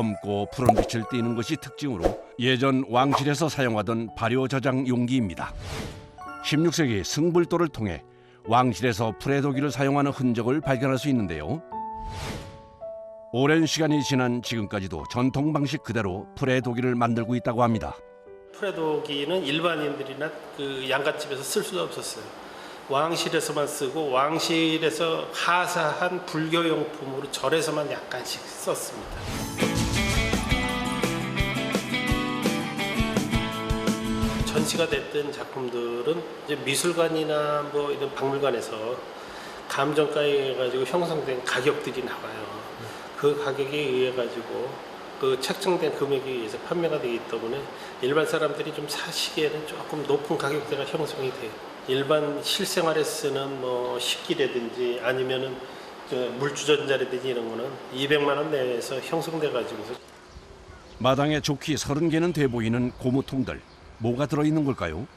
검고 푸른 빛을 띠는 것이 특징으로 예전 왕실에서 사용하던 발효 저장 용기입니다. 16세기 승불도를 통해 왕실에서 프레도기를 사용하는 흔적을 발견할 수 있는데요. 오랜 시간이 지난 지금까지도 전통 방식 그대로 프레도기를 만들고 있다고 합니다. 프레도기는 일반인들이나 그 양갓집에서 쓸 수가 없었어요. 왕실에서만 쓰고 왕실에서 하사한 불교용품으로 절에서만 약간씩 썼습니다. 전시가 됐던 작품들은 이제 미술관이나 뭐 이런 박물관에서 감정가에 가지고 형성된 가격들이 나와요. 그 가격에 의해 가지고 그 책정된 금액에 의해서 판매가 되기 때문에 일반 사람들이 좀 사시기에는 조금 높은 가격대가 형성이 돼요. 일반 실생활에 쓰는 뭐 식기라든지 아니면은 물주전자라든지 이런 거는 200만 원 내에서 형성돼 가지고서. 마당에 좋기 30개는 돼 보이는 고무통들. 뭐가 들어있는 걸까요?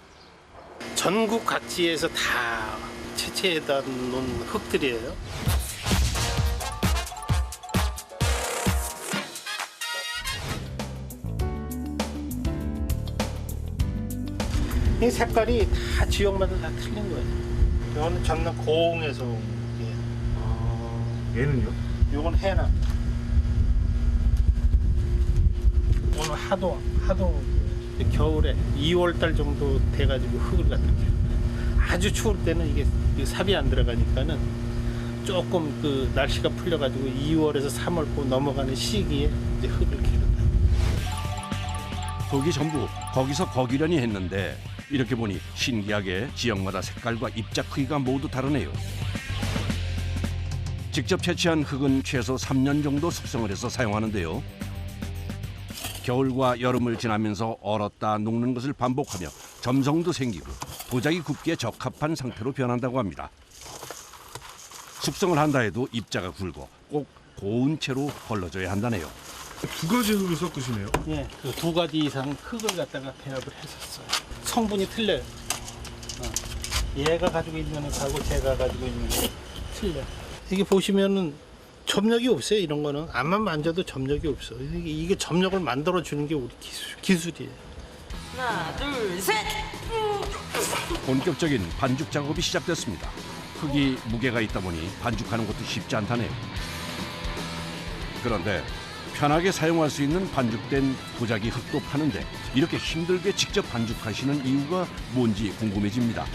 전국 각지에서 다 채취해다 놓은 흙들이에요. 이 색깔이 다 지역마다 다 틀린 거예요. 이거는 전남 고흥에서 온 게. 얘는요? 이건 해남. 오늘 하도 겨울에 2월달 정도 돼가지고 흙을 갖다 캐요. 아주 추울 때는 이게 삽이 안 들어가니까는 조금 그 날씨가 풀려가지고 2월에서 3월 고 넘어가는 시기에 이제 흙을 캐는. 독이 전부 거기서 거기려니 했는데 이렇게 보니 신기하게 지역마다 색깔과 입자 크기가 모두 다르네요. 직접 채취한 흙은 최소 3년 정도 숙성을 해서 사용하는데요. 겨울과 여름을 지나면서 얼었다 녹는 것을 반복하며 점성도 생기고 도자기 굽기에 적합한 상태로 변한다고 합니다. 숙성을 한다 해도 입자가 굵고 꼭 고운 채로 걸러져야 한다네요. 두 가지 흙을 섞으시네요. 예, 그 두 가지 이상 흙을 갖다가 배합을 했었어요. 성분이 틀려요. 얘가 가지고 있는 거하고 제가 가지고 있는 거 틀려. 이게 보시면은 점력이 없어요. 이런 거는 앞만 만져도 점력이 없어. 이게 점력을 만들어 주는 게 우리 기술이에요. 하나, 둘, 셋. 본격적인 반죽 작업이 시작됐습니다. 흙이 무게가 있다 보니 반죽하는 것도 쉽지 않다네요. 그런데 편하게 사용할 수 있는 반죽된 도자기 흙도 파는데 이렇게 힘들게 직접 반죽하시는 이유가 뭔지 궁금해집니다.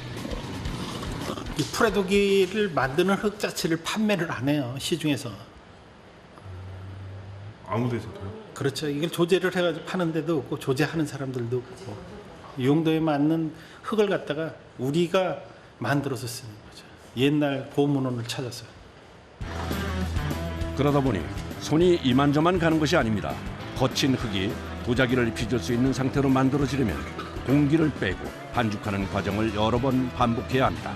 이 프레도기를 만드는 흙 자체를 판매를 안 해요. 시중에서. 아무 데서도요? 그렇죠. 이걸 조제를 해가지고 파는 데도 없고 조제하는 사람들도 없고 이 용도에 맞는 흙을 갖다가 우리가 만들어서 쓰는 거죠. 옛날 고문원을 찾아서. 그러다 보니 손이 이만저만 가는 것이 아닙니다. 거친 흙이 도자기를 빚을 수 있는 상태로 만들어지려면 공기를 빼고 반죽하는 과정을 여러 번 반복해야 합니다.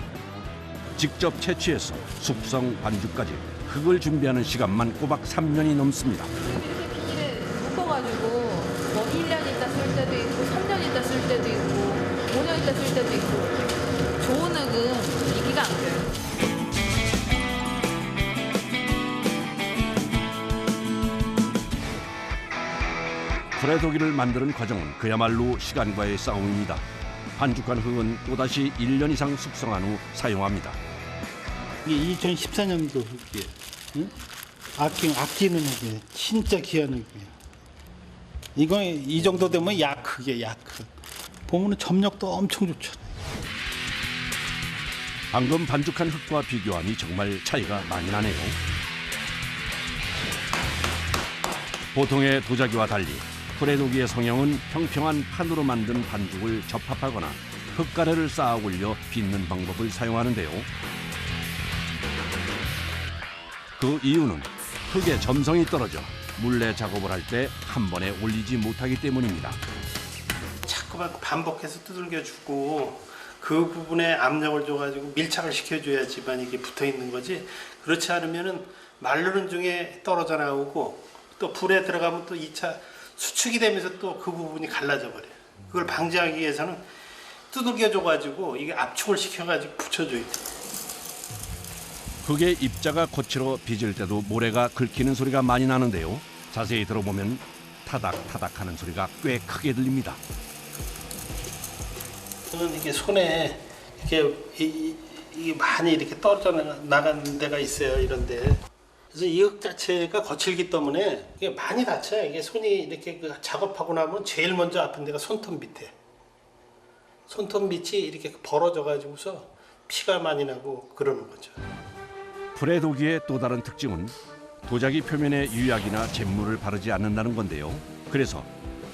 직접 채취해서 숙성 반죽까지 흙을 준비하는 시간만 꼬박 3년이 넘습니다. 이게 묶어가지고 뭐 1년 있다 쓸 때도 있고 3년 있다 쓸 때도 있고 5년 있다 쓸 때도 있고 좋은 흙은 이기가 안 돼요. 프레도기를 만드는 과정은 그야말로 시간과의 싸움입니다. 반죽한 흙은 또다시 1년 이상 숙성한 후 사용합니다. 이게 2014년도 흙이에요. 응? 아끼는 흙이에요. 진짜 귀한 흙이에요. 이거 이 정도 되면 약흙이에요. 약흙. 보면은 점력도 엄청 좋잖아요. 방금 반죽한 흙과 비교하니 정말 차이가 많이 나네요. 보통의 도자기와 달리 프레도기의 성형은 평평한 판으로 만든 반죽을 접합하거나 흙가래를 쌓아 올려 빚는 방법을 사용하는데요. 그 이유는 흙의 점성이 떨어져 물레 작업을 할 때 한 번에 올리지 못하기 때문입니다. 자꾸만 반복해서 두들겨주고 그 부분에 압력을 줘가지고 밀착을 시켜줘야지만 이게 붙어 있는 거지. 그렇지 않으면은 마르는 중에 떨어져 나오고 또 불에 들어가면 또 2차 수축이 되면서 또 그 부분이 갈라져 버려요. 그걸 방지하기 위해서는 두들겨줘가지고 이게 압축을 시켜가지고 붙여줘야 돼요. 흙의 입자가 거칠어 빚을 때도 모래가 긁히는 소리가 많이 나는데요. 자세히 들어보면 타닥타닥하는 소리가 꽤 크게 들립니다. 저는 이게 손에 이게 이게 많이 이렇게 떨어져 나가는 데가 있어요. 이런데. 그래서 이 흙 자체가 거칠기 때문에 이게 많이 다쳐요. 이게 손이 이렇게 그 작업하고 나면 제일 먼저 아픈 데가 손톱 밑에. 손톱 밑이 이렇게 벌어져 가지고서 피가 많이 나고 그러는 거죠. 프레도기의 또 다른 특징은 도자기 표면에 유약이나 잿물을 바르지 않는다는 건데요. 그래서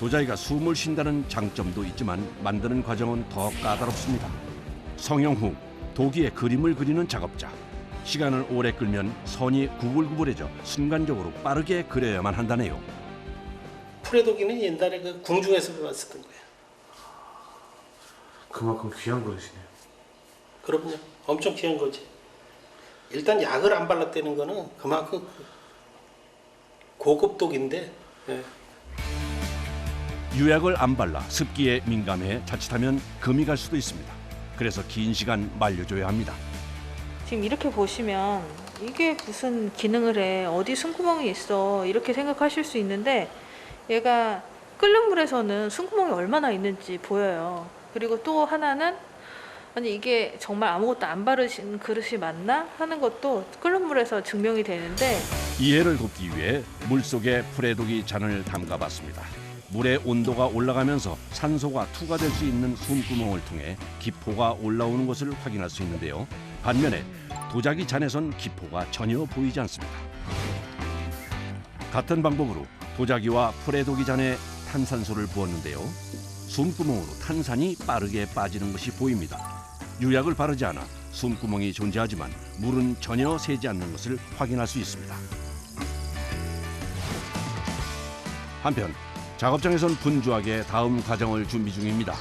도자기가 숨을 쉰다는 장점도 있지만 만드는 과정은 더 까다롭습니다. 성형 후 도기에 그림을 그리는 작업자. 시간을 오래 끌면 선이 구불구불해져 순간적으로 빠르게 그려야만 한다네요. 프레도기는 옛날에 그 궁중에서 쓰던 거예요. 그만큼 귀한 거시네요. 그럼요. 엄청 귀한 거지. 일단 약을 안 발랐다는 거는 그만큼 고급 독인데. 예. 유약을 안 발라 습기에 민감해 자칫하면 금이 갈 수도 있습니다. 그래서 긴 시간 말려줘야 합니다. 지금 이렇게 보시면 이게 무슨 기능을 해, 어디 숨구멍이 있어, 이렇게 생각하실 수 있는데 얘가 끓는 물에서는 숨구멍이 얼마나 있는지 보여요. 그리고 또 하나는 아니 이게 정말 아무것도 안 바르신 그릇이 맞나 하는 것도 끓는 물에서 증명이 되는데, 이해를 돕기 위해 물속에 프레도기 잔을 담가봤습니다. 물의 온도가 올라가면서 산소가 투과될 수 있는 숨구멍을 통해 기포가 올라오는 것을 확인할 수 있는데요. 반면에 도자기 잔에선 기포가 전혀 보이지 않습니다. 같은 방법으로 도자기와 프레도기 잔에 탄산수를 부었는데요. 숨구멍으로 탄산이 빠르게 빠지는 것이 보입니다. 유약을 바르지 않아 숨구멍이 존재하지만 물은 전혀 새지 않는 것을 확인할 수 있습니다. 한편 작업장에선 분주하게 다음 과정을 준비 중입니다.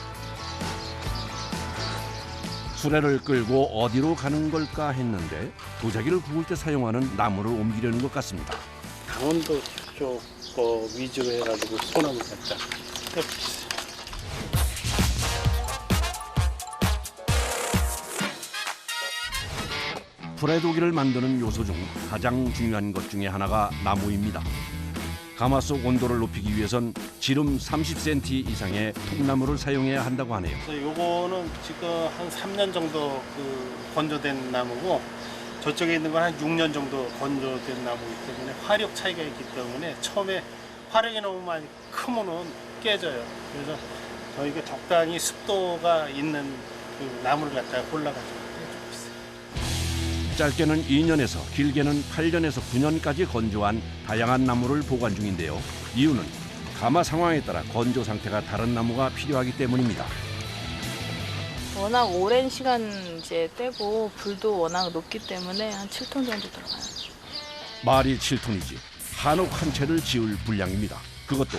수레를 끌고 어디로 가는 걸까 했는데 도자기를 구울 때 사용하는 나무를 옮기려는 것 같습니다. 강원도 쪽 거 위주로 해가지고 소나무 갖다 떼어주세요. 프레도기를 만드는 요소 중 가장 중요한 것 중에 하나가 나무입니다. 가마 속 온도를 높이기 위해선 지름 30cm 이상의 통나무를 사용해야 한다고 하네요. 그래서 요거는 지금 한 3년 정도 건조된 나무고, 저쪽에 있는 건 한 6년 정도 건조된 나무이기 때문에 화력 차이가 있기 때문에 처음에 화력이 너무 많이 크면은 깨져요. 그래서 저희가 적당히 습도가 있는 그 나무를 갖다가 골라가지고 해주고 있어요. 짧게는 2년에서 길게는 8년에서 9년까지 건조한 다양한 나무를 보관 중인데요. 이유는 가마 상황에 따라 건조 상태가 다른 나무가 필요하기 때문입니다. 워낙 오랜 시간 이제 떼고 불도 워낙 높기 때문에 한 7톤 정도 들어가요. 말이 7톤이지 한옥 한 채를 지을 분량입니다. 그것도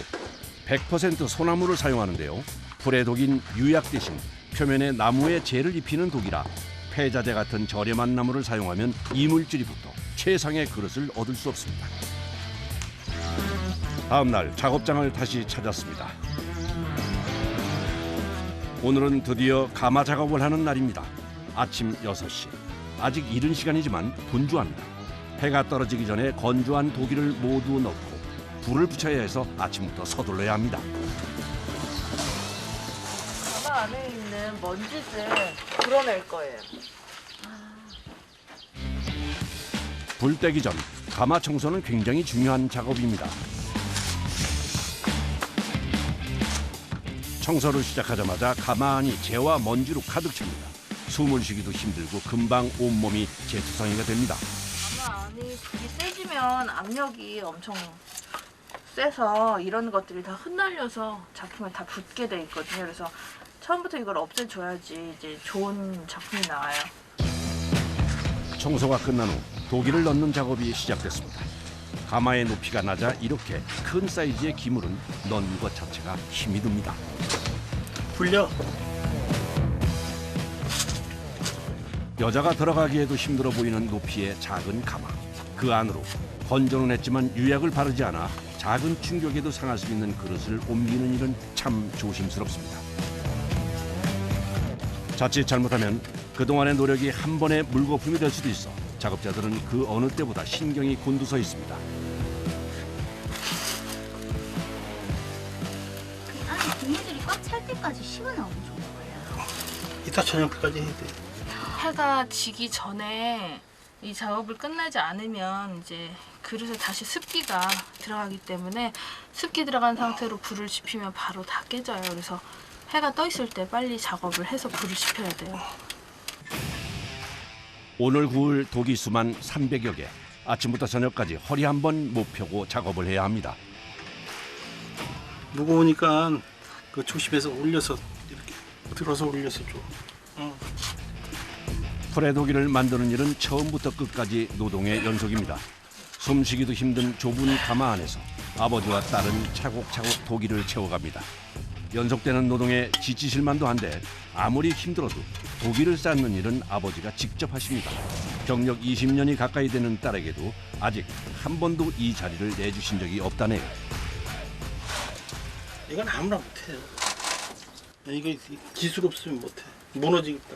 100% 소나무를 사용하는데요. 프레독인 유약 대신 표면에 나무에 재를 입히는 독이라 폐자재 같은 저렴한 나무를 사용하면 이물질이 붙어 최상의 그릇을 얻을 수 없습니다. 다음 날 작업장을 다시 찾았습니다. 오늘은 드디어 가마 작업을 하는 날입니다. 아침 6시. 아직 이른 시간이지만 분주합니다. 해가 떨어지기 전에 건조한 도기를 모두 넣고 불을 붙여야 해서 아침부터 서둘러야 합니다. 가마 안에 있는 먼지들 불어낼 거예요. 불 떼기 전 가마 청소는 굉장히 중요한 작업입니다. 청소를 시작하자마자 가마 안이 재와 먼지로 가득 찹니다. 숨을 쉬기도 힘들고 금방 온몸이 재투성이가 됩니다. 가마 안이 불이 세지면 압력이 엄청 세서 이런 것들이 다 흩날려서 작품에 다 붙게 돼 있거든요. 그래서 처음부터 이걸 없애줘야지 이제 좋은 작품이 나와요. 청소가 끝난 후 도기를 넣는 작업이 시작됐습니다. 가마의 높이가 낮아 이렇게 큰 사이즈의 기물은 넣는 것 자체가 힘이 듭니다. 불려. 여자가 들어가기에도 힘들어 보이는 높이의 작은 가마. 그 안으로 건조는 했지만 유약을 바르지 않아 작은 충격에도 상할 수 있는 그릇을 옮기는 일은 참 조심스럽습니다. 자칫 잘못하면 그동안의 노력이 한 번에 물거품이 될 수도 있어 작업자들은 그 어느 때보다 신경이 곤두서 있습니다. 언제까지 씹어나오면 좋은 거예요? 이따 저녁까지 해야 돼. 해가 지기 전에 이 작업을 끝내지 않으면 이제 그릇에 다시 습기가 들어가기 때문에 습기 들어간 상태로 불을 지피면 바로 다 깨져요. 그래서 해가 떠 있을 때 빨리 작업을 해서 불을 지펴야 돼요. 오늘 구울 독이 수만 300여 개. 아침부터 저녁까지 허리 한 번 못 펴고 작업을 해야 합니다. 무거우니까 그 조심해서 올려서 이렇게 들어서 올려서 줘. 풀의 도기를 만드는 일은 처음부터 끝까지 노동의 연속입니다. 숨쉬기도 힘든 좁은 가마 안에서 아버지와 딸은 차곡차곡 도기를 채워갑니다. 연속되는 노동에 지치실만도 한데 아무리 힘들어도 도기를 쌓는 일은 아버지가 직접 하십니다. 경력 20년이 가까이 되는 딸에게도 아직 한 번도 이 자리를 내주신 적이 없다네요. 이건 아무나 못해요. 이게 기술 없으면 못해. 무너지겠다.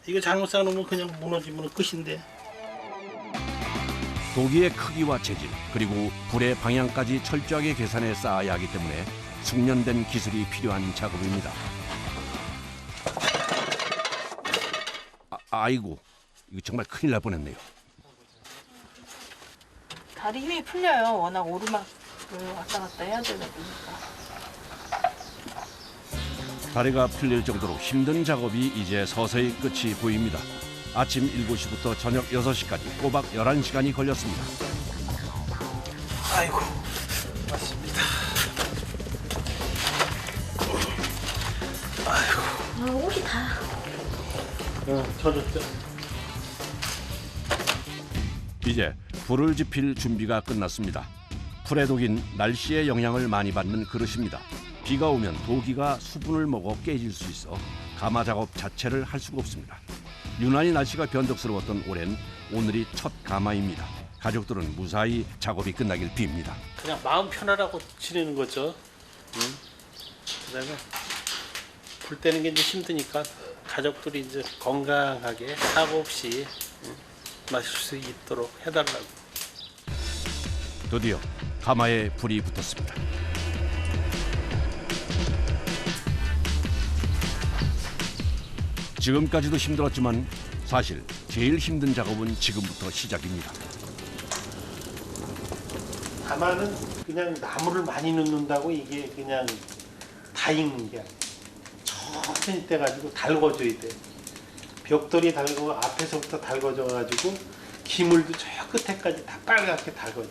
이거 잘못 쌓아놓으면 그냥 무너지면 끝인데. 도기의 크기와 재질 그리고 불의 방향까지 철저하게 계산해 쌓아야 하기 때문에 숙련된 기술이 필요한 작업입니다. 아이고, 이거 정말 큰일 날 뻔했네요. 다리 힘이 풀려요. 워낙 오르막을 왔다 갔다 해야 되다 보니까. 다리가 풀릴 정도로 힘든 작업이 이제 서서히 끝이 보입니다. 아침 7시부터 저녁 6시까지 꼬박 11시간이 걸렸습니다. 아이고, 맞습니다. 아이고. 옷이 다. 젖었죠. 이제 불을 지필 준비가 끝났습니다. 풀의 독인 날씨의 영향을 많이 받는 그릇입니다. 비가 오면 도기가 수분을 먹어 깨질 수 있어 가마 작업 자체를 할 수가 없습니다. 유난히 날씨가 변덕스러웠던 올해는 오늘이 첫 가마입니다. 가족들은 무사히 작업이 끝나길 빕니다. 그냥 마음 편하라고 지내는 거죠. 그다음에 불 때는 게 이제 힘드니까 가족들이 이제 건강하게 사고 없이 마실 수 있도록 해달라고. 드디어 가마에 불이 붙었습니다. 지금까지도 힘들었지만 사실 제일 힘든 작업은 지금부터 시작입니다. 가마는 그냥 나무를 많이 넣는다고 이게 그냥 다 익는 게 아니야. 천천히 떼가지고 달궈줘야 돼. 벽돌이 달고 앞에서부터 달궈져가지고 기물도 저 끝에까지 다 빨갛게 달궈져.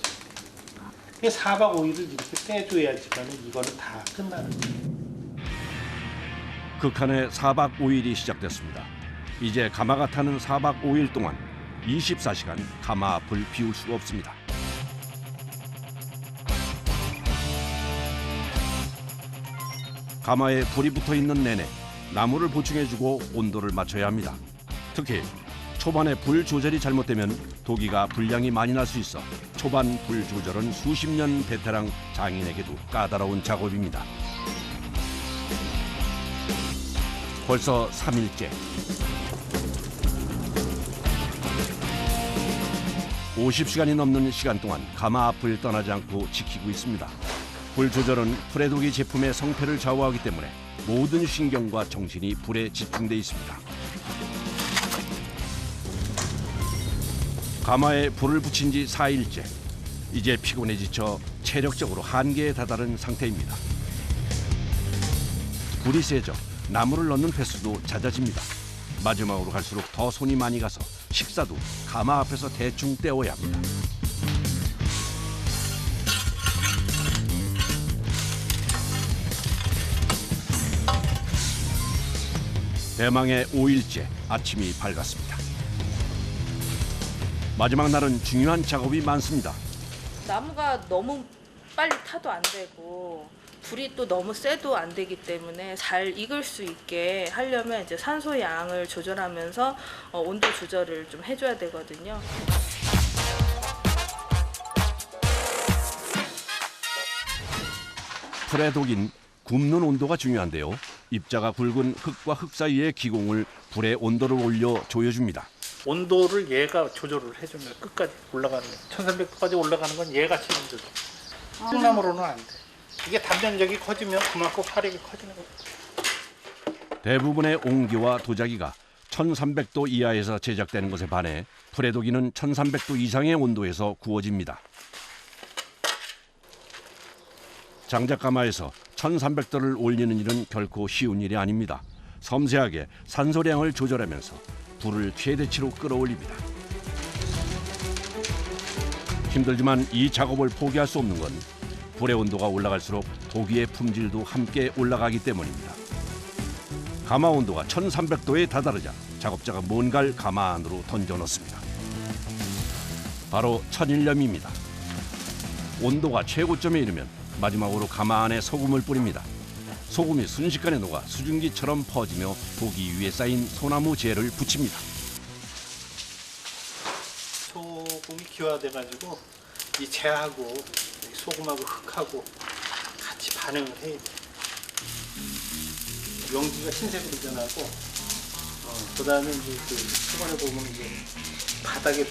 4박 5일을 이렇게 떼줘야지만 이거는 다 끝나는 거예요. 극한의 4박 5일이 시작됐습니다. 이제 가마가 타는 4박 5일 동안 24시간 가마 앞을 비울 수가 없습니다. 가마에 불이 붙어 있는 내내 나무를 보충해주고 온도를 맞춰야 합니다. 특히 초반에 불 조절이 잘못되면 도기가 불량이 많이 날 수 있어 초반 불 조절은 수십 년 베테랑 장인에게도 까다로운 작업입니다. 벌써 3일째. 50시간이 넘는 시간 동안 가마 앞을 떠나지 않고 지키고 있습니다. 불 조절은 풀의 도기 제품의 성패를 좌우하기 때문에 모든 신경과 정신이 불에 집중돼 있습니다. 가마에 불을 붙인 지 4일째. 이제 피곤해 지쳐 체력적으로 한계에 다다른 상태입니다. 불이 세져 나무를 넣는 횟수도 잦아집니다. 마지막으로 갈수록 더 손이 많이 가서 식사도 가마 앞에서 대충 때워야 합니다. 대망의 5일째 아침이 밝았습니다. 마지막 날은 중요한 작업이 많습니다. 나무가 너무 빨리 타도 안 되고 불이 또 너무 세도 안 되기 때문에 잘 익을 수 있게 하려면 이제 산소 양을 조절하면서 온도 조절을 좀 해줘야 되거든요. 풀의 독인 굽는 온도가 중요한데요. 입자가 굵은 흙과 흙 사이의 기공을 불의 온도를 올려 조여줍니다. 온도를 얘가 조절을 해주면 끝까지 올라가는 거야. 1300도까지 올라가는 건 얘가 책임져줘. 콩나물로는 안 돼. 이게 단면적이 커지면 그만큼 화력이 커지는 거예요. 대부분의 옹기와 도자기가 1300도 이하에서 제작되는 것에 반해 프레도기는 1300도 이상의 온도에서 구워집니다. 장작가마에서 1300도를 올리는 일은 결코 쉬운 일이 아닙니다. 섬세하게 산소량을 조절하면서 불을 최대치로 끌어올립니다. 힘들지만 이 작업을 포기할 수 없는 건 불의 온도가 올라갈수록 도기의 품질도 함께 올라가기 때문입니다. 가마 온도가 1300도에 다다르자 작업자가 뭔가를 가마 안으로 던져 넣습니다. 바로 천일염입니다. 온도가 최고점에 이르면 마지막으로 가마 안에 소금을 뿌립니다. 소금이 순식간에 녹아 수증기처럼 퍼지며 도기 위에 쌓인 소나무 재를 붙입니다. 소금이 기화돼가지고 이 재하고 소금하고 흙하고 같이 반응을 해야 돼. 연기가 흰색으로 변하고, 그다음에 이제 그 초반에 보면 이제 바닥에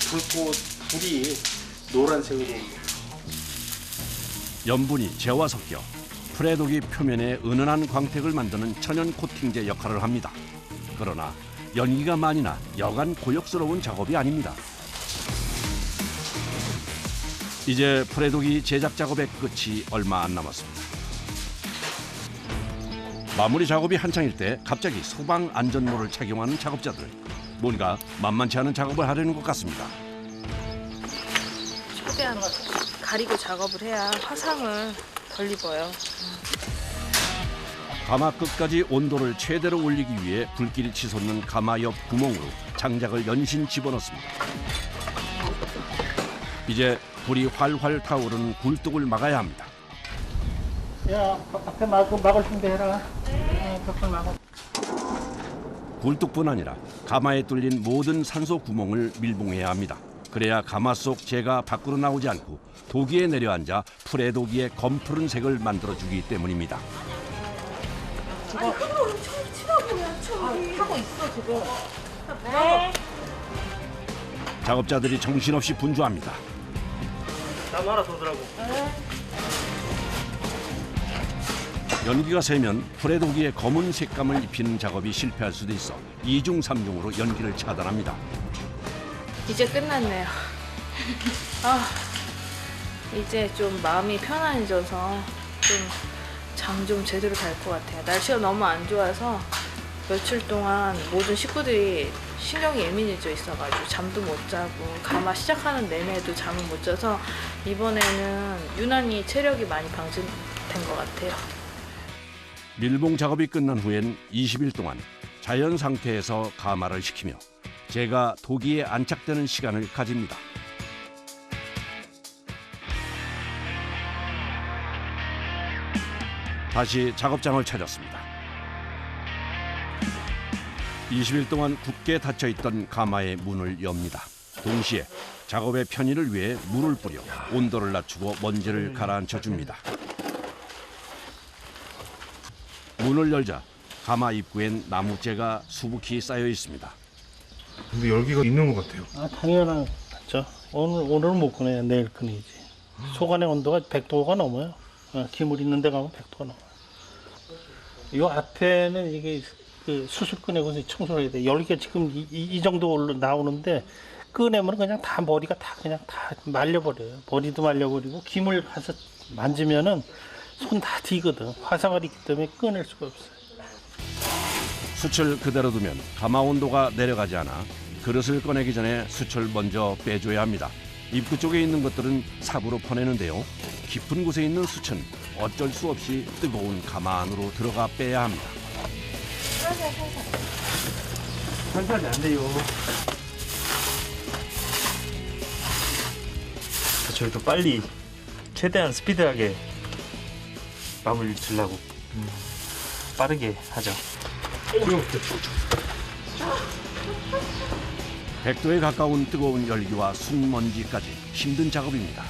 불이 노란색으로. 염분이 재와 섞여 프레도기 표면에 은은한 광택을 만드는 천연 코팅제 역할을 합니다. 그러나 연기가 많이 나 여간 고역스러운 작업이 아닙니다. 이제 프레도기 제작 작업의 끝이 얼마 안 남았습니다. 마무리 작업이 한창일 때 갑자기 소방 안전모를 착용하는 작업자들. 뭔가 만만치 않은 작업을 하려는 것 같습니다. 최대한 가리고 작업을 해야 화상을 덜 입어요. 가마 끝까지 온도를 최대로 올리기 위해 불길이 치솟는 가마 옆 구멍으로 장작을 연신 집어넣습니다. 이제 불이 활활 타오르는 굴뚝을 막아야 합니다. 야, 앞에 막을 준비해라. 벽을 막아. 굴뚝뿐 아니라 가마에 뚫린 모든 산소 구멍을 밀봉해야 합니다. 그래야 가마 속 재가 밖으로 나오지 않고 도기에 내려앉아 프레도기의 검푸른 색을 만들어주기 때문입니다. 아니 흙으로 치라고요. 하고 있어 지금. 작업자들이 정신없이 분주합니다. 나무 하나 더 더라고. 연기가 새면 프레도기에 검은 색감을 입히는 작업이 실패할 수도 있어 2중 3중으로 연기를 차단합니다. 이제 끝났네요. 이제 좀 마음이 편안해져서 좀 잠 좀 제대로 잘 것 같아요. 날씨가 너무 안 좋아서 며칠 동안 모든 식구들이 신경이 예민해져 있어가지고 잠도 못 자고 가마 시작하는 내내도 잠을 못 자서 이번에는 유난히 체력이 많이 방전된 것 같아요. 밀봉 작업이 끝난 후엔 20일 동안 자연 상태에서 가마를 식히며 재가 도기에 안착되는 시간을 가집니다. 다시 작업장을 찾았습니다. 20일 동안 굳게 닫혀있던 가마의 문을 엽니다. 동시에 작업의 편의를 위해 물을 뿌려 온도를 낮추고 먼지를 가라앉혀 줍니다. 문을 열자 가마 입구엔 나무재가 수북히 쌓여 있습니다. 근데 열기가 있는 것 같아요. 당연한 거죠. 오늘은 못 꺼내요. 내일 꺼내지. 소관의 온도가 100도가 넘어요. 기물 있는 데 가면 100도가 넘어요. 이 앞에는 이게 그 수술 꺼내고 청소를 해야 돼. 열기가 지금 이 정도 나오는데 꺼내면 그냥 다 머리가 다 그냥 다 말려버려요. 머리도 말려버리고 기물 가서 만지면은 손 다 뒤거든. 화상을 있기 때문에 꺼낼 수가 없어요. 숯을 그대로 두면 가마 온도가 내려가지 않아 그릇을 꺼내기 전에 숯을 먼저 빼줘야 합니다. 입구 쪽에 있는 것들은 삽으로 퍼내는데요. 깊은 곳에 있는 숯은 어쩔 수 없이 뜨거운 가마 안으로 들어가 빼야 합니다. 천천히 안 돼요. 저희도 빨리 최대한 스피드하게 마무리 주려고 빠르게 하죠. 100도에 가까운 뜨거운 열기와 순먼지까지 힘든 작업입니다.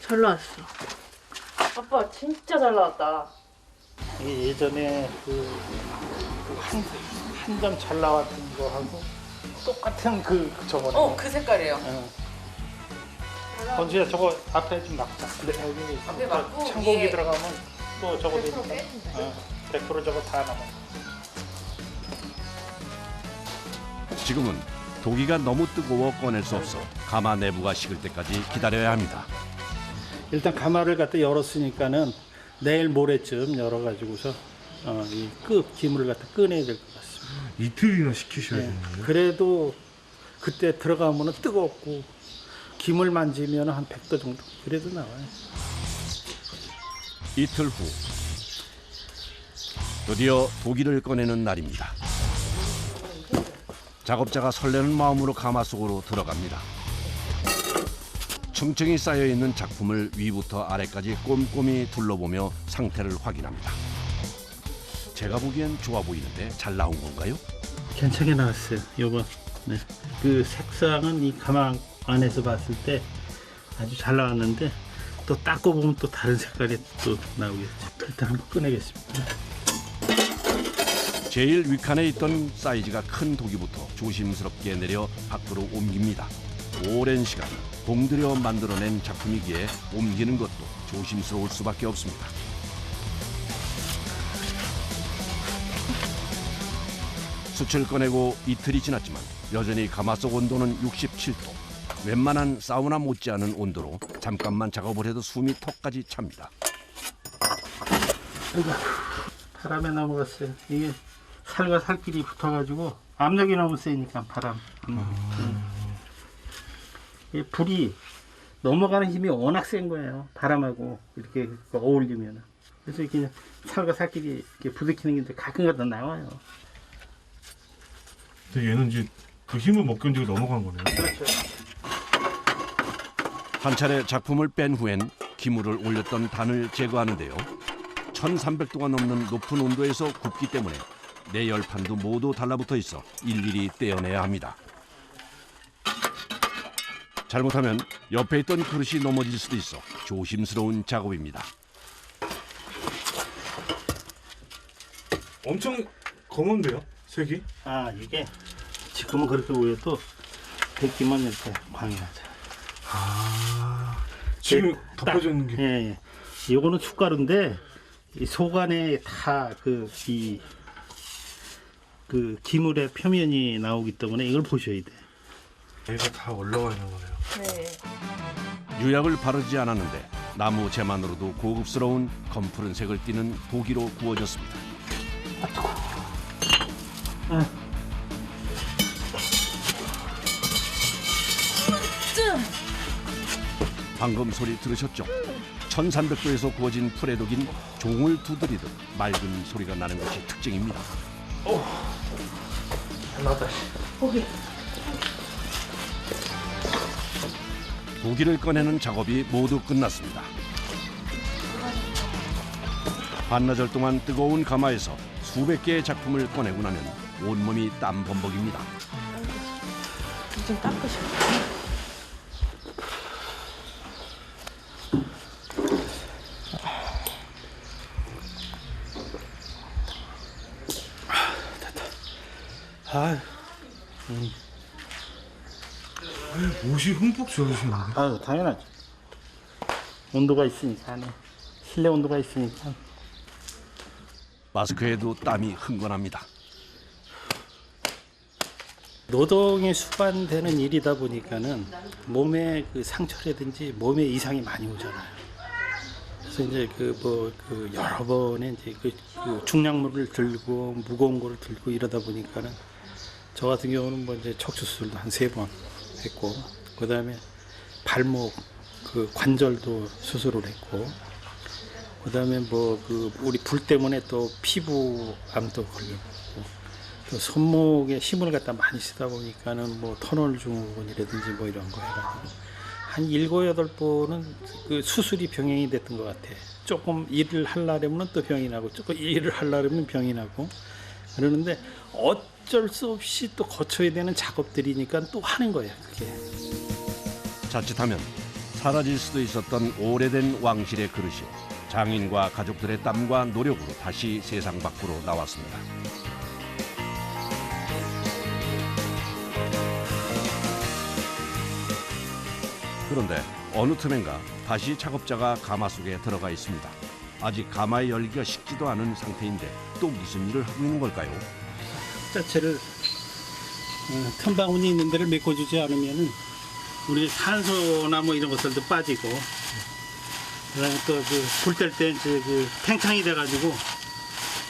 잘 나왔어. 아빠 진짜 잘 나왔다. 이게 예전에 한 점 잘 나왔던 거하고 똑같은 저거네. 그 색깔이에요. 잘 건수야 저거 앞에 좀 놔자. 여기 앞에 막고 창고기 위에 들어가면 또 저거 100% 되니까. 빼는데. 100% 저거 다 남아. 지금은 도기가 너무 뜨거워 꺼낼 수 없어 가마 내부가 식을 때까지 기다려야 합니다. 일단 가마를 갖다 열었으니까는 내일 모레쯤 열어가지고서 이 기물을 갖다 꺼내야 될 것 같습니다. 이틀이나 식히셔야 네. 되는 거예요? 그래도 그때 들어가면은 뜨겁고 김을 만지면 한 100도 정도 그래도 나와요. 이틀 후 드디어 도기를 꺼내는 날입니다. 작업자가 설레는 마음으로 가마 속으로 들어갑니다. 층층이 쌓여있는 작품을 위부터 아래까지 꼼꼼히 둘러보며 상태를 확인합니다. 제가 보기엔 좋아 보이는데 잘 나온 건가요? 괜찮게 나왔어요. 요번 네. 그 색상은 이 가마 안에서 봤을 때 아주 잘 나왔는데 또 닦고 보면 또 다른 색깔이 또 나오겠죠. 일단 한번 꺼내겠습니다. 제일 윗칸에 있던 사이즈가 큰 도기부터 조심스럽게 내려 밖으로 옮깁니다. 오랜 시간 공들여 만들어낸 작품이기에 옮기는 것도 조심스러울 수밖에 없습니다. 숯을 꺼내고 이틀이 지났지만 여전히 가마 속 온도는 67도. 웬만한 사우나 못지않은 온도로 잠깐만 작업을 해도 숨이 턱까지 찹니다. 아이고, 바람에 넘어갔어요. 이게 살과 살끼리 붙어가지고 압력이 너무 세니까 바람. 이 불이 넘어가는 힘이 워낙 센 거예요. 바람하고 이렇게 어울리면. 그래서 이렇게 살과 살끼리 이렇게 부딪히는 게 가끔가다 나와요. 근데 얘는 이제 그 힘을 못 견디고 넘어간 거네요. 그렇죠. 한 차례 작품을 뺀 후엔 기물을 올렸던 단을 제거하는데요. 1300도가 넘는 높은 온도에서 굽기 때문에 내열판도 모두 달라붙어 있어 일일이 떼어내야 합니다. 잘못하면 옆에 있던 그릇이 넘어질 수도 있어 조심스러운 작업입니다. 엄청 검은데요? 색이? 아 이게 지금은 그렇게 보여도 데끼면 이렇게 광해하죠. 지금 덮여져 있는 게. 예, 예. 요거는 춧가루인데 이 속 안에 다 그 기물의 표면이 나오기 때문에 이걸 보셔야 돼. 얘가 다 올라가 있는 거네요. 네. 유약을 바르지 않았는데 나무 재만으로도 고급스러운 검푸른 색을 띠는 도기로 구워졌습니다. 방금 소리 들으셨죠? 1300도에서 구워진 풀에독인 종을 두드리듯 맑은 소리가 나는 것이 특징입니다. 고기를 꺼내는 작업이 모두 끝났습니다. 반나절 동안 뜨거운 가마에서 수백 개의 작품을 꺼내고 나면 온몸이 땀 범벅입니다. 좀 닦으셔. 아, 옷이 흠뻑 젖으시는데? 아유 당연하죠. 온도가 있으니까 안에 실내 온도가 있으니까. 마스크에도 땀이 흥건합니다. 노동에 수반되는 일이다 보니까는 몸에 그 상처라든지 몸에 이상이 많이 오잖아요. 그래서 이제 여러 번에 이제 그 중량물을 들고 무거운 거를 들고 이러다 보니까는 저 같은 경우는 뭐 이제 척추 수술도 한 3번 했고, 그다음에 발목 그 관절도 수술을 했고, 그다음에 우리 불 때문에 또 피부암도 걸려고, 또 손목에 힘을 갖다 많이 쓰다 보니까는 뭐 터널 증후군이라든지 뭐 이런 거 해가지고 한 7, 8번은 그 수술이 병행이 됐던 것 같아. 조금 일을 하려면 또 병이 나고, 조금 일을 하려면 병이 나고 그러는데 어쩔 수 없이 또 거쳐야 되는 작업들이니까 또 하는 거예요, 그게. 자칫하면 사라질 수도 있었던 오래된 왕실의 그릇이 장인과 가족들의 땀과 노력으로 다시 세상 밖으로 나왔습니다. 그런데 어느 틈엔가 다시 작업자가 가마 속에 들어가 있습니다. 아직 가마의 열기가 식지도 않은 상태인데 또 무슨 일을 하고 있는 걸까요? 자체를 틈바구니 있는 데를 메꿔주지 않으면은 우리 산소나 뭐 이런 것들도 빠지고, 그다음에 또 불 뗄 때 이제 팽창이 돼가지고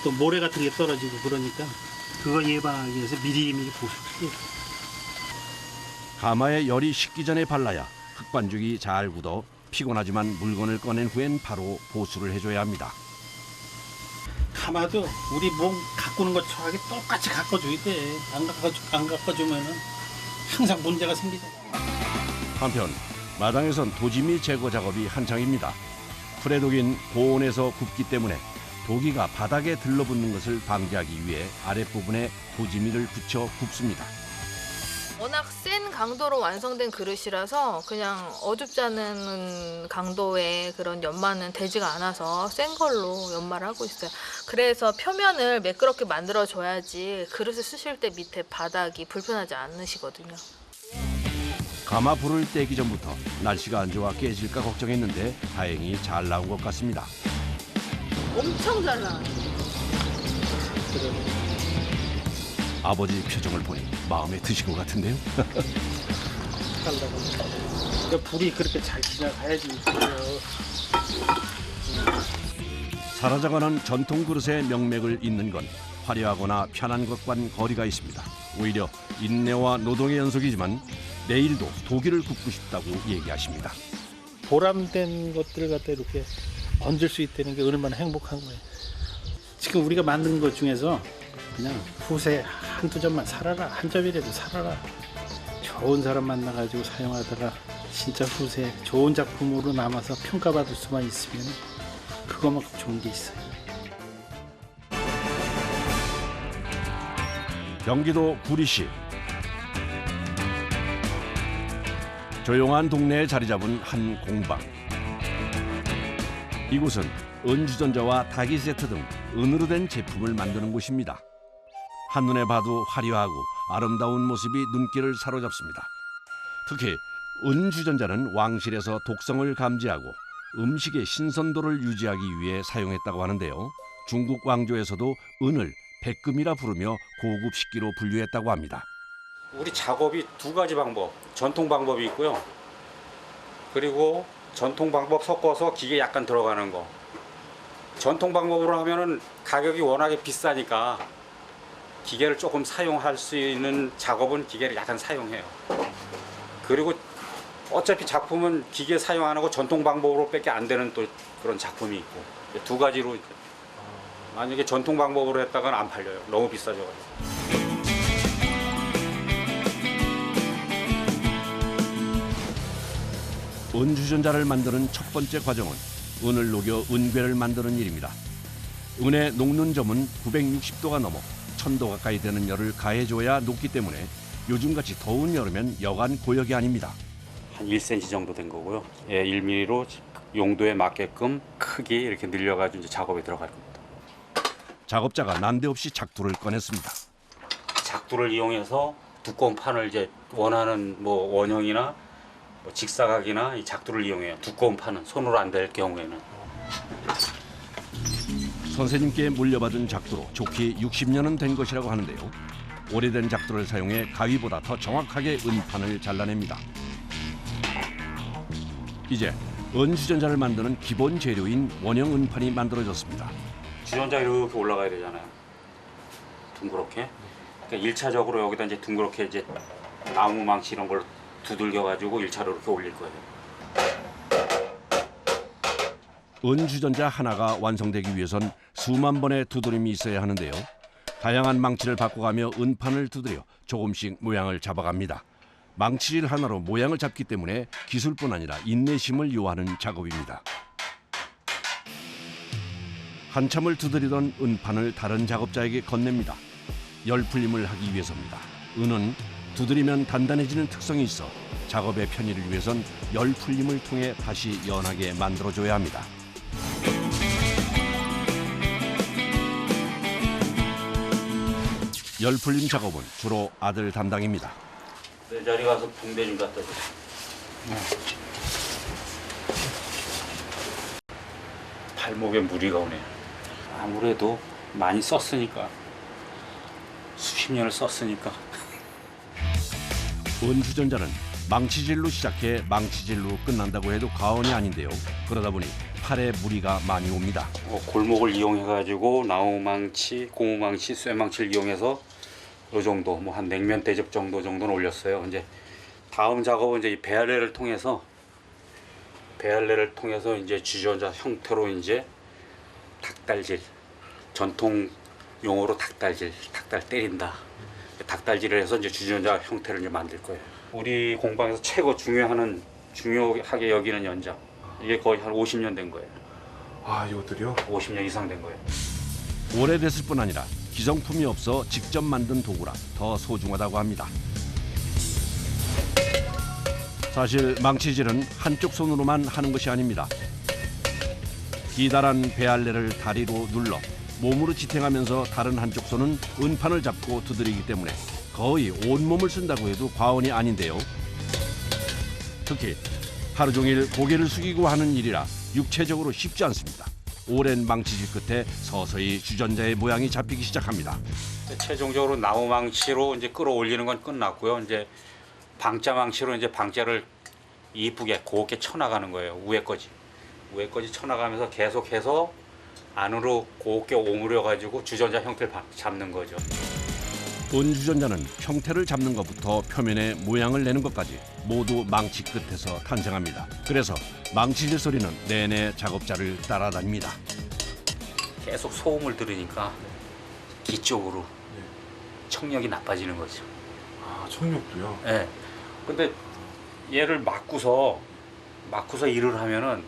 또 모래 같은 게 떨어지고 그러니까 그거 예방하기 위해서 미리미리 보수해요. 가마에 열이 식기 전에 발라야 흙반죽이 잘 굳어 피곤하지만 물건을 꺼낸 후엔 바로 보수를 해줘야 합니다. 가마도 우리 몸 가꾸는 것처럼 똑같이 가꿔줘야 돼. 안 가꿔주면은 항상 문제가 생기잖아. 한편 마당에선 도지미 제거 작업이 한창입니다. 풀에 독인 고온에서 굽기 때문에 도기가 바닥에 들러붙는 것을 방지하기 위해 아랫부분에 도지미를 붙여 굽습니다. 워낙 센 강도로 완성된 그릇이라서 그냥 어줍지 않은 강도의 그런 연마는 되지가 않아서 센 걸로 연마를 하고 있어요. 그래서 표면을 매끄럽게 만들어줘야지 그릇을 쓰실 때 밑에 바닥이 불편하지 않으시거든요. 가마 불을 떼기 전부터 날씨가 안 좋아 깨질까 걱정했는데 다행히 잘 나온 것 같습니다. 엄청 잘 나와요. 아버지 표정을 보니 마음에 드신 것 같은데요. 그러니까 불이 그렇게 잘 지나가야지. 사라져가는 전통 그릇의 명맥을 잇는 건 화려하거나 편한 것과는 거리가 있습니다. 오히려 인내와 노동의 연속이지만 내일도 도기를 굽고 싶다고 얘기하십니다. 보람된 것들을 갖다 이렇게 얹을 수 있다는 게 얼마나 행복한 거예요. 지금 우리가 만든 것 중에서 그냥 후세 한두 점만 살아라, 한 점이라도 살아라. 좋은 사람 만나가지고 사용하다가 진짜 후세 좋은 작품으로 남아서 평가받을 수만 있으면 그것만큼 좋은 게 있어요. 경기도 구리시 조용한 동네에 자리 잡은 한 공방. 이곳은 은주전자와 닭이 세트 등 은으로 된 제품을 만드는 곳입니다. 한눈에 봐도 화려하고 아름다운 모습이 눈길을 사로잡습니다. 특히 은주전자는 왕실에서 독성을 감지하고 음식의 신선도를 유지하기 위해 사용했다고 하는데요. 중국 왕조에서도 은을 백금이라 부르며 고급 식기로 분류했다고 합니다. 우리 작업이 두 가지 방법, 전통 방법이 있고요. 그리고 전통 방법 섞어서 기계 약간 들어가는 거. 전통 방법으로 하면은 가격이 워낙에 비싸니까 기계를 조금 사용할 수 있는 작업은 기계를 약간 사용해요. 그리고 어차피 작품은 기계 사용 안 하고 전통 방법으로밖에 안 되는 또 그런 작품이 있고, 두 가지로. 만약에 전통 방법으로 했다가는 안 팔려요. 너무 비싸져가지고. 은주전자를 만드는 첫 번째 과정은 은을 녹여 은괴를 만드는 일입니다. 은의 녹는 점은 960도가 넘어 1000도 가까이 되는 열을 가해줘야 녹기 때문에 요즘같이 더운 여름엔 여간 고역이 아닙니다. 한 1cm 정도 된 거고요. 1mm로 용도에 맞게끔 크게 이렇게 늘려가지고 이제 작업에 들어갈 겁니다. 작업자가 난데없이 작두를 꺼냈습니다. 작두를 이용해서 두꺼운 판을 이제 원하는 뭐 원형이나 뭐 직사각이나 이 작두를 이용해요. 두꺼운 판은 손으로 안 될 경우에는. 선생님께 물려받은 작두로 좋게 60년은 된 것이라고 하는데요. 오래된 작두를 사용해 가위보다 더 정확하게 은판을 잘라냅니다. 이제 은주전자를 만드는 기본 재료인 원형 은판이 만들어졌습니다. 주전자 이렇게 올라가야 되잖아요. 둥그렇게. 그러니까 1차적으로 여기다 이제 둥그렇게 이제 나무 망치 이런 걸 두들겨 가지고 1차로 이렇게 올릴 거예요. 은주전자 하나가 완성되기 위해선 수만 번의 두드림이 있어야 하는데요. 다양한 망치를 바꿔가며 은판을 두드려 조금씩 모양을 잡아갑니다. 망치질 하나로 모양을 잡기 때문에 기술뿐 아니라 인내심을 요하는 작업입니다. 한참을 두드리던 은판을 다른 작업자에게 건넵니다. 열 풀림을 하기 위해서입니다. 은은 두드리면 단단해지는 특성이 있어 작업의 편의를 위해선 열 풀림을 통해 다시 연하게 만들어줘야 합니다. 열 풀림 작업은 주로 아들 담당입니다. 내 자리 가서 붕대 좀 갖다 줘. 발목에 무리가 오네요. 아무래도 많이 썼으니까, 수십 년을 썼으니까. 은주전자는 망치질로 시작해 망치질로 끝난다고 해도 과언이 아닌데요. 그러다 보니 팔에 무리가 많이 옵니다. 골목을 이용해가지고 나무망치, 고무망치, 쇠망치를 이용해서 이 정도, 뭐 한 냉면 대접 정도는 올렸어요. 이제 다음 작업은 이제 이 배알레를 통해서 이제 주전자 형태로 이제 닭달질, 전통 용어로 닭달 때린다. 닭달질을 해서 이제 주전자 형태를 이제 만들 거예요. 우리 공방에서 최고 중요하게 여기는 연장. 이게 거의 한 50년 된 거예요. 아, 이것들이요? 50년 이상 된 거예요. 오래됐을 뿐 아니라 기성품이 없어 직접 만든 도구라 더 소중하다고 합니다. 사실 망치질은 한쪽 손으로만 하는 것이 아닙니다. 기다란 배알레를 다리로 눌러 몸으로 지탱하면서 다른 한쪽 손은 은판을 잡고 두드리기 때문에 거의 온몸을 쓴다고 해도 과언이 아닌데요. 특히 하루 종일 고개를 숙이고 하는 일이라 육체적으로 쉽지 않습니다. 오랜 망치질 끝에 서서히 주전자의 모양이 잡히기 시작합니다. 최종적으로 나무망치로 이제 끌어올리는 건 끝났고요. 이제 방자망치로 이제 방자를 이쁘게 곱게 쳐나가는 거예요. 위에까지 쳐나가면서 계속해서 안으로 곱게 오므려 가지고 주전자 형태를 잡는 거죠. 은주전자는 형태를 잡는 것부터 표면의 모양을 내는 것까지 모두 망치 끝에서 탄생합니다. 그래서 망치질 소리는 내내 작업자를 따라다닙니다. 계속 소음을 들으니까 귀 쪽으로 청력이 나빠지는 거죠. 아, 청력도요? 네. 근데 얘를 막고서 일을 하면은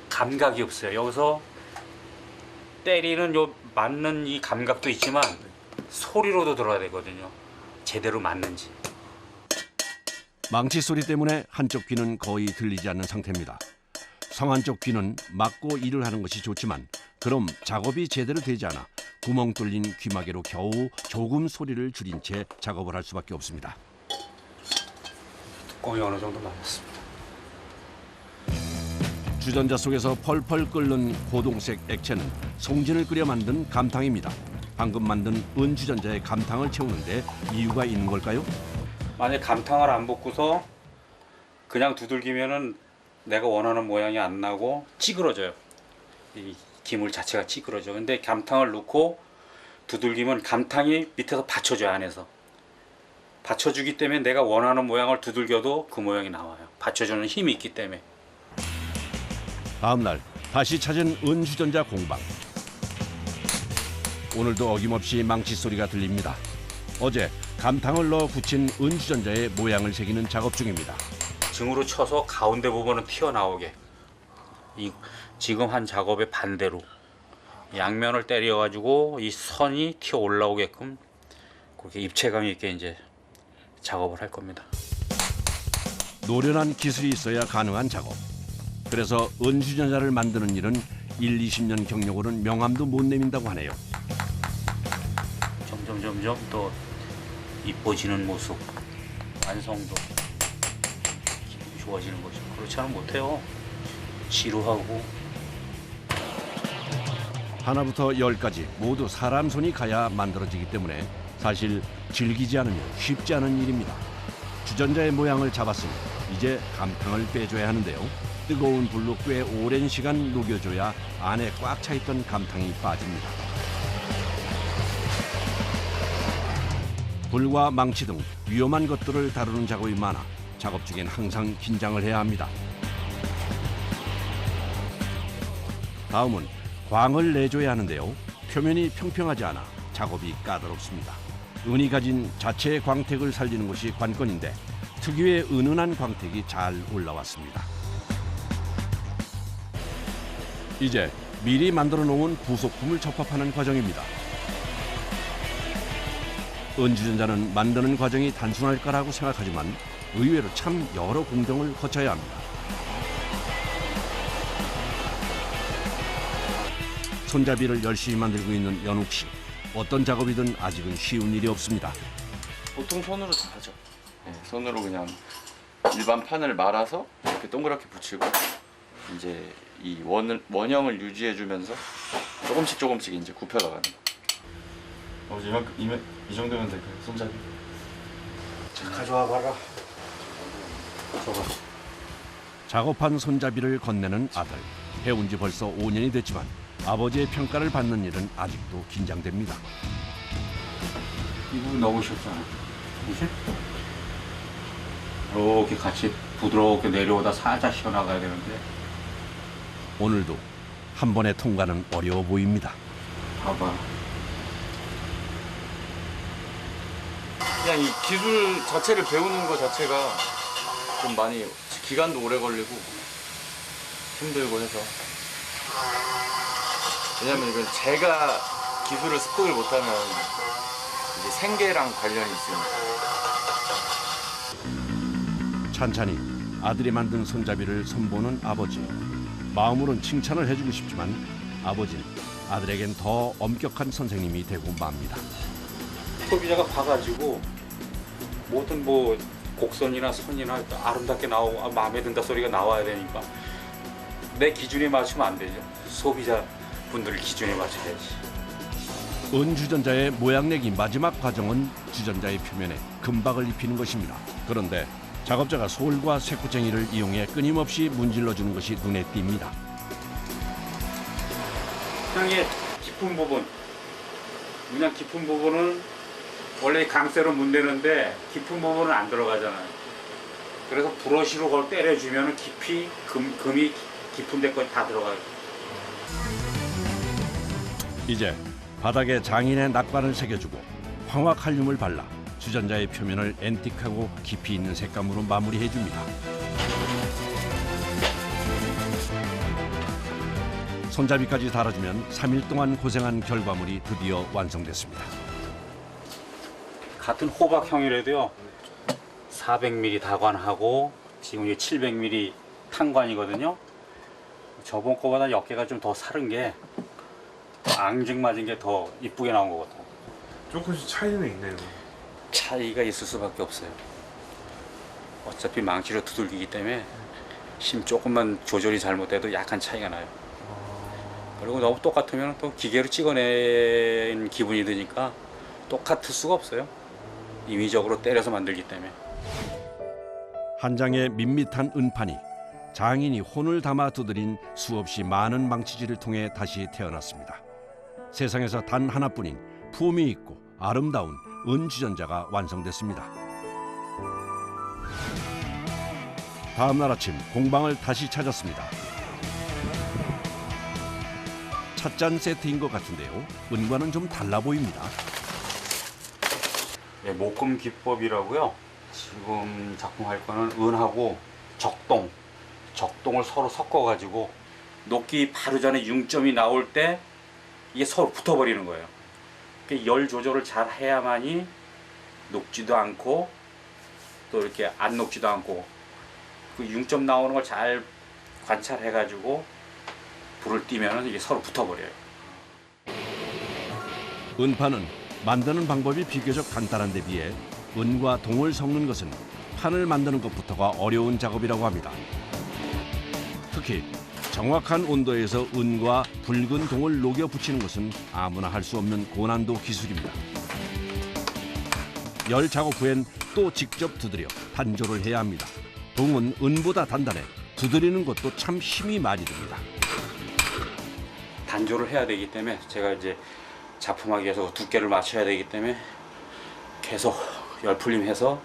감각이 없어요. 여기서 때리는 요 맞는 이 감각도 있지만 소리로도 들어야 되거든요. 제대로 맞는지. 망치 소리 때문에 한쪽 귀는 거의 들리지 않는 상태입니다. 성한쪽 귀는 막고 일을 하는 것이 좋지만 그럼 작업이 제대로 되지 않아 구멍 뚫린 귀마개로 겨우 조금 소리를 줄인 채 작업을 할 수밖에 없습니다. 뚜껑이 어느 정도 맞았습니다. 주전자 속에서 펄펄 끓는 고동색 액체는 송진을 끓여 만든 감탕입니다. 방금 만든 은주전자의 감탕을 채우는데 이유가 있는 걸까요? 만약 감탕을 안 붓고서 그냥 두들기면은 내가 원하는 모양이 안 나고 찌그러져요. 이 기물 자체가 찌그러져. 근데 감탕을 넣고 두들기면 감탕이 밑에서 받쳐줘요. 안에서 받쳐주기 때문에 내가 원하는 모양을 두들겨도 그 모양이 나와요. 받쳐주는 힘이 있기 때문에. 다음 날 다시 찾은 은주전자 공방. 오늘도 어김없이 망치 소리가 들립니다. 어제 감탕을 넣어 붙인 은주전자의 모양을 새기는 작업 중입니다. 등으로 쳐서 가운데 부분은 튀어나오게. 지금 한 작업의 반대로 양면을 때려가지고 이 선이 튀어 올라오게끔 그렇게 입체감 있게 이제 작업을 할 겁니다. 노련한 기술이 있어야 가능한 작업. 그래서 은주전자를 만드는 일은 20년 경력으로는 명함도 못 내민다고 하네요. 점점 또 이뻐지는 모습, 완성도 기분이 좋아지는 거죠. 그렇지 않으면 못해요. 지루하고. 하나부터 10까지 모두 사람 손이 가야 만들어지기 때문에 사실 즐기지 않으면 쉽지 않은 일입니다. 주전자의 모양을 잡았으니 이제 감탕을 빼줘야 하는데요. 뜨거운 불로 꽤 오랜 시간 녹여줘야 안에 꽉 차있던 감탕이 빠집니다. 불과 망치 등 위험한 것들을 다루는 작업이 많아 작업 중엔 항상 긴장을 해야 합니다. 다음은 광을 내줘야 하는데요. 표면이 평평하지 않아 작업이 까다롭습니다. 은이 가진 자체의 광택을 살리는 것이 관건인데 특유의 은은한 광택이 잘 올라왔습니다. 이제 미리 만들어 놓은 부속품을 접합하는 과정입니다. 은주전자는 만드는 과정이 단순할 거라고 생각하지만 의외로 참 여러 공정을 거쳐야 합니다. 손잡이를 열심히 만들고 있는 연욱 씨. 어떤 작업이든 아직은 쉬운 일이 없습니다. 보통 손으로 다 하죠. 네, 손으로 그냥 일반 판을 말아서 이렇게 동그랗게 붙이고 이제 이 원형을 유지해주면서 조금씩 이제 굽혀나가는 거. 이 정도면 될까요? 손잡이. 자, 가져와 봐라. 저거. 작업한 손잡이를 건네는 아들. 해온 지 벌써 5년이 됐지만 아버지의 평가를 받는 일은 아직도 긴장됩니다. 이 부분 너무 쉽잖아. 그치? 이렇게 같이 부드럽게 내려오다 살짝 쉬어나가야 되는데. 오늘도 한 번의 통과는 어려워 보입니다. 봐봐. 그냥 이 기술 자체를 배우는 거 자체가 좀 많이 기간도 오래 걸리고 힘들고 해서. 왜냐면 이건 제가 기술을 습득을 못하면 이제 생계랑 관련이 있으니까. 찬찬히 아들이 만든 손잡이를 손보는 아버지. 마음으론 칭찬을 해주고 싶지만 아버지는 아들에겐 더 엄격한 선생님이 되고 맙니다. 소비자가 봐가지고 모든 뭐 곡선이나 선이나 아름답게 나오고 마음에 든다 소리가 나와야 되니까 내 기준에 맞추면 안 되죠. 소비자 분들 기준에 맞춰야지. 은주전자의 모양내기 마지막 과정은 주전자의 표면에 금박을 입히는 것입니다. 그런데 작업자가 솔과 쇠구쟁이를 이용해 끊임없이 문질러주는 것이 눈에 띕니다. 향의 깊은 부분, 그냥 깊은 부분은 원래 강쇠로 문대는데 깊은 부분은 안 들어가잖아요. 그래서 브러쉬로 그걸 때려주면 깊이 금이 깊은 데까지 다 들어가요. 이제 바닥에 장인의 낙관을 새겨주고 황화칼륨을 발라 주전자의 표면을 앤틱하고 깊이 있는 색감으로 마무리해줍니다. 손잡이까지 달아주면 3일 동안 고생한 결과물이 드디어 완성됐습니다. 같은 호박형이라도요 400mm 다관하고 지금 이게 700mm 탄관이거든요. 저번 거보다 역계가 좀 더 사른 게 앙증맞은 게 더 이쁘게 나온 것 같아요. 조금씩 차이는 있네요. 차이가 있을 수밖에 없어요. 어차피 망치로 두들기기 때문에 힘 조금만 조절이 잘못돼도 약간 차이가 나요. 그리고 너무 똑같으면 또 기계로 찍어낸 기분이 드니까 똑같을 수가 없어요. 임의적으로 때려서 만들기 때문에. 한 장의 밋밋한 은판이 장인이 혼을 담아 두드린 수없이 많은 망치질을 통해 다시 태어났습니다. 세상에서 단 하나뿐인 품위 있고 아름다운 은주전자가 완성됐습니다. 다음 날 아침 공방을 다시 찾았습니다. 찻잔 세트인 것 같은데요. 은과는 좀 달라 보입니다. 네, 목금 기법이라고요. 지금 작품할 거는 은하고 적동을 서로 섞어가지고 녹기 바로 전에 융점이 나올 때 이게 서로 붙어버리는 거예요. 열 조절을 잘 해야만이 녹지도 않고 또 이렇게 안 녹지도 않고 그 융점 나오는 걸 잘 관찰해가지고 불을 띄면 이게 서로 붙어버려요. 은판은 만드는 방법이 비교적 간단한 데 비해 은과 동을 섞는 것은 판을 만드는 것부터가 어려운 작업이라고 합니다. 특히 정확한 온도에서 은과 붉은 동을 녹여 붙이는 것은 아무나 할 수 없는 고난도 기술입니다. 열 작업 후엔 또 직접 두드려 단조를 해야 합니다. 동은 은보다 단단해 두드리는 것도 참 힘이 많이 듭니다. 단조를 해야 되기 때문에 제가 이제 작품하기 위해서 두께를 맞춰야 되기 때문에 계속 열풀림해서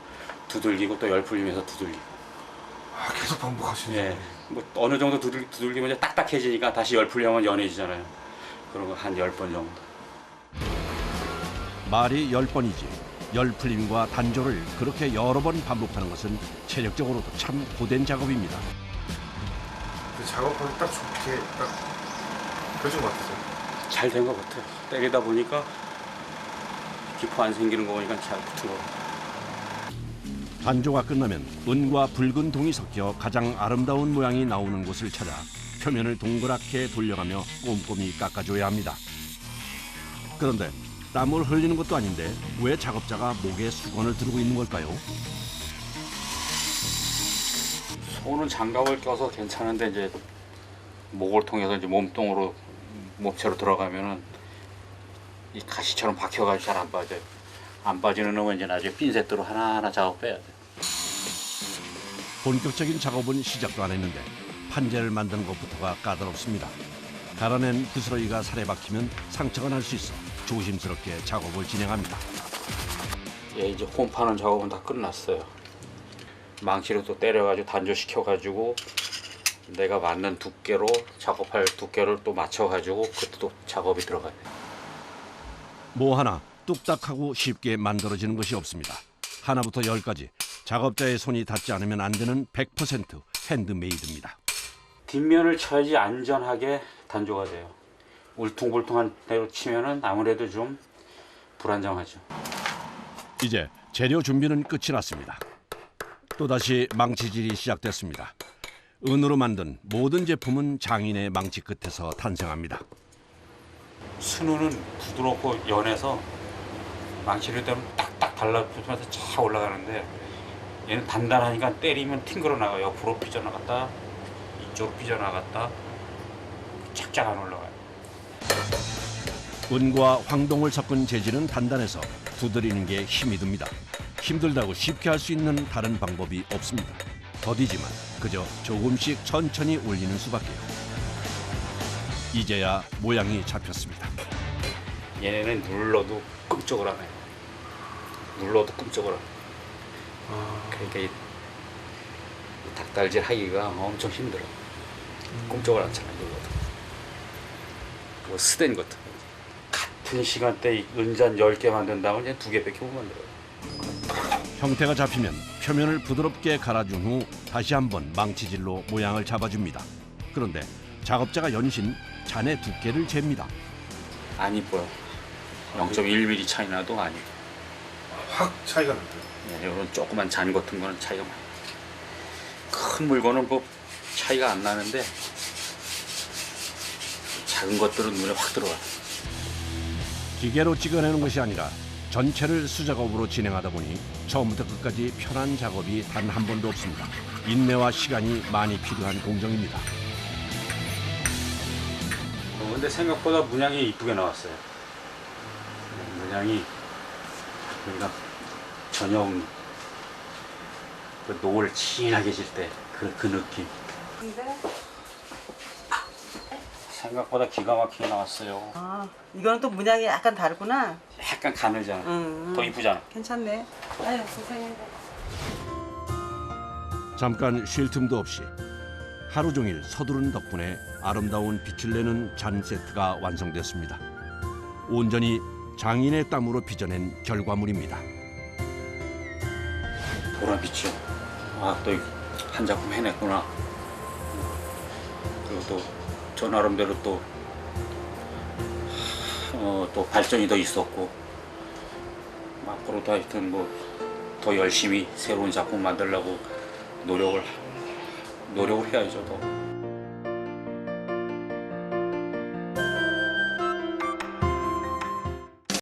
두들기고 또 열풀림해서 두들기고. 아, 계속 반복하시네요. 예, 뭐 어느 정도 두들기면 이제 딱딱해지니까 다시 열풀리면 연해지잖아요. 그런 거 한 10번 정도. 말이 10번이지 열풀림과 단조를 그렇게 여러 번 반복하는 것은 체력적으로도 참 고된 작업입니다. 그 작업하기 딱 좋게 딱 그래준 것 같아요. 잘 된 것 같아요. 때리다 보니까 기포 안 생기는 거 보니까 잘 붙은 것 같아요. 단조가 끝나면 은과 붉은 동이 섞여 가장 아름다운 모양이 나오는 곳을 찾아 표면을 동그랗게 돌려가며 꼼꼼히 깎아줘야 합니다. 그런데 땀을 흘리는 것도 아닌데 왜 작업자가 목에 수건을 들고 있는 걸까요? 손은 장갑을 껴서 괜찮은데 이제 목을 통해서 이제 몸통으로 몸체로 들어가면은 이 가시처럼 박혀가지고 잘 안 빠져요. 안 빠지는 놈은 이제 나중에 핀셋으로 하나하나 작업해야 돼. 본격적인 작업은 시작도 안 했는데 판재를 만드는 것부터가 까다롭습니다. 갈아낸 부스러기가 살에 박히면 상처가 날 수 있어 조심스럽게 작업을 진행합니다. 예, 이제 홈 파는 작업은 다 끝났어요. 망치로 또 때려가지고 단조시켜가지고 내가 맞는 두께로 작업할 두께를 또 맞춰가지고 그것도 작업이 들어가요. 뭐 하나 뚝딱하고 쉽게 만들어지는 것이 없습니다. 하나부터 열까지 작업자의 손이 닿지 않으면 안 되는 100% 핸드메이드입니다. 뒷면을 쳐야지 안전하게 단조가 돼요. 울퉁불퉁한 대로 치면은 아무래도 좀 불안정하죠. 이제 재료 준비는 끝이 났습니다. 또다시 망치질이 시작됐습니다. 은으로 만든 모든 제품은 장인의 망치 끝에서 탄생합니다. 순우는 부드럽고 연해서 망치를 때면 딱딱 달라붙으면서 쫙 올라가는데 얘는 단단하니까 때리면 튕겨 나가요. 옆으로 삐져나갔다 이쪽으로 삐져나갔다 쫙쫙 안 올라가요. 은과 황동을 섞은 재질은 단단해서 두드리는 게 힘이 듭니다. 힘들다고 쉽게 할 수 있는 다른 방법이 없습니다. 더디지만 그저 조금씩 천천히 올리는 수밖에요. 이제야 모양이 잡혔습니다. 얘네는 눌러도 꿈쩍을 안 해요. 눌러도 꿈쩍을 안 해요. 그러니까 이 닭달질 하기가 엄청 힘들어요. 꿈쩍을 안 차요. 눌러도. 뭐 스댄 같은 거. 같은 시간대에 은잔 10개 만든다면 이제 2개밖에 못 만들어요. 형태가 잡히면 표면을 부드럽게 갈아준 후 다시 한번 망치질로 모양을 잡아줍니다. 그런데 작업자가 연신 잔의 두께를 잽니다. 안 이뻐요. 0.1mm 차이 나도 안 이뻐요. 확 차이가 나요. 네, 이런 조그만 잔 같은 거는 차이가 많아요. 큰 물건은 뭐 차이가 안 나는데 작은 것들은 눈에 확 들어와요. 기계로 찍어내는 것이 아니라 전체를 수작업으로 진행하다 보니 처음부터 끝까지 편한 작업이 단 한 번도 없습니다. 인내와 시간이 많이 필요한 공정입니다. 근데 생각보다 문양이 이쁘게 나왔어요. 문양이 그러니까 저녁 그 노을 진하게 질 때 그 느낌. 생각보다 기가 막히게 나왔어요. 아, 이거는 또 문양이 약간 다르구나. 약간 가늘잖아. 더 이쁘잖아. 괜찮네. 아유, 고생했네. 잠깐 쉴 틈도 없이 하루 종일 서두른 덕분에 아름다운 빛을 내는 잔 세트가 완성됐습니다. 온전히 장인의 땀으로 빚어낸 결과물입니다. 보람있죠. 아, 또 한 작품 해냈구나. 그리고 또 저 나름대로 또 발전이 더 있었고 앞으로도 하여튼 뭐 더 열심히 새로운 작품 만들려고 노력을 해야죠. 더.